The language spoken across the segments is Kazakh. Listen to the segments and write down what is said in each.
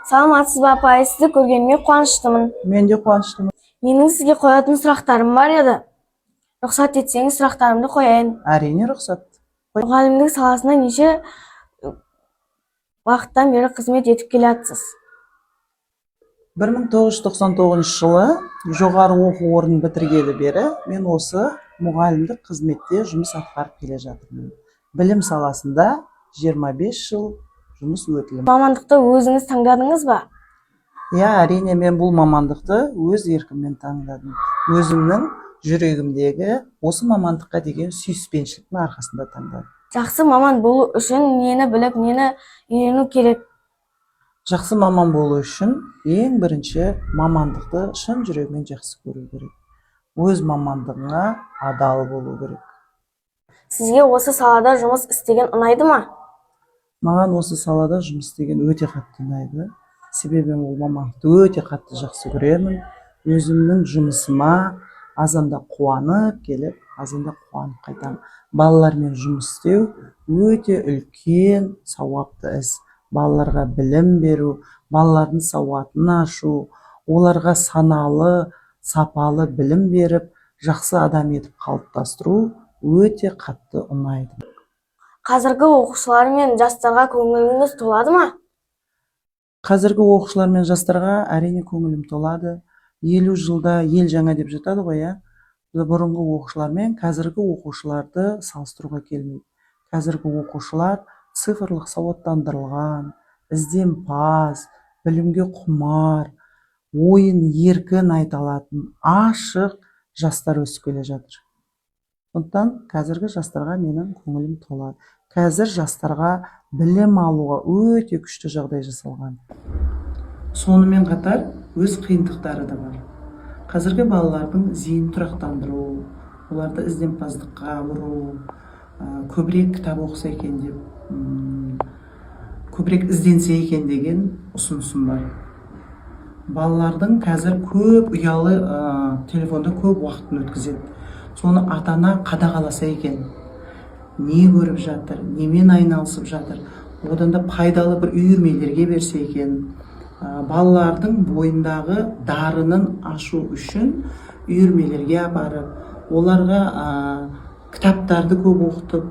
Саламатсыз ба апай, сізді көргеніме қуаныштымын. Мен де қуаныштымын. Менің сізге қоятын сұрақтарым бар еді. Рұқсат етсеңіз, сұрақтарымды қояйын. Әрине рұқсат. Мұғалімдік саласында неше уақыттан бері қызмет етіп келатсыз? 1999 жылы жоғары оқу орнын бітіргелі бері мен осы мұғалімдік қызметте жұмыс атқарып келе жатырмын. Білім саласында 25 жыл жұмыс өтілім. Мамандықты өзіңіз таңдадыңыз ба? Әрине мен бұл мамандықты өз еркіммен таңдадым. Өзімнің жүрегімдегі осы мамандыққа деген сүйіспеншіліктің арқасында таңдадым. Жақсы маман болу үшін нені біліп, нені үйрену керек? Жақсы маман болу үшін ең бірінші мамандықты шын жүрегімен жақсы көру керек. Өз мамандығыңа адал болу керек. Сізге осы салада жұмыс істеген ұнайды ма? Маған осы салада жұмыс істеген өте қатты ұнайды. Себебі ол мамандықты өте қатты жақсы көремін. Өзімнің жұмысыма азанда қуанып келіп, азанда қуанып қайтамын. Балалармен жұмыс істеу өте үлкен сауапты іс. Балаларға білім беру, балалардың сауатын ашу, оларға саналы, сапалы білім беріп, жақсы адам етіп қалыптастыру өте қатты ұнайды. Қазіргі оқушылар мен жастарға көңіліңіз толады ма? Қазіргі оқушылар мен жастарға әрине көңілім толады. 50 жылда ел жаңа деп жатады ғой, бұрынғы оқушылар мен қазіргі оқушыларды салыстыруға келмейді. Қазіргі оқушылар цифрлық сауаттандырылған, ізденпаз, білімге құмар, ойын еркін айта алатын, ашық жастар өсіп келе жатыр. Сондықтан қазіргі жастарға менің көңілім толады. Қазір жастарға білім алуға өте күшті жағдай жасалған. Сонымен қатар өз қиындықтары да бар. Қазіргі балалардың зейінін тұрақтандыру, оларды ізденпаздыққа бұру, көбірек кітап оқыса екен деп, көбірек ізденсе екен деген ұсынысым бар. Балалардың қазір көп ұялы телефонда көп уақытын өткізеді. Соны ата-ана қадағаласа екен. Не көріп жатыр, немен айналысып жатыр, одан да пайдалы бір үйірмелерге берсе екен. Балалардың бойындағы дарынын ашу үшін үйірмелерге апарып, оларға кітаптарды көп оқытып,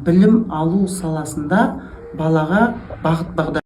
білім алу саласында балаға бағыт бағдар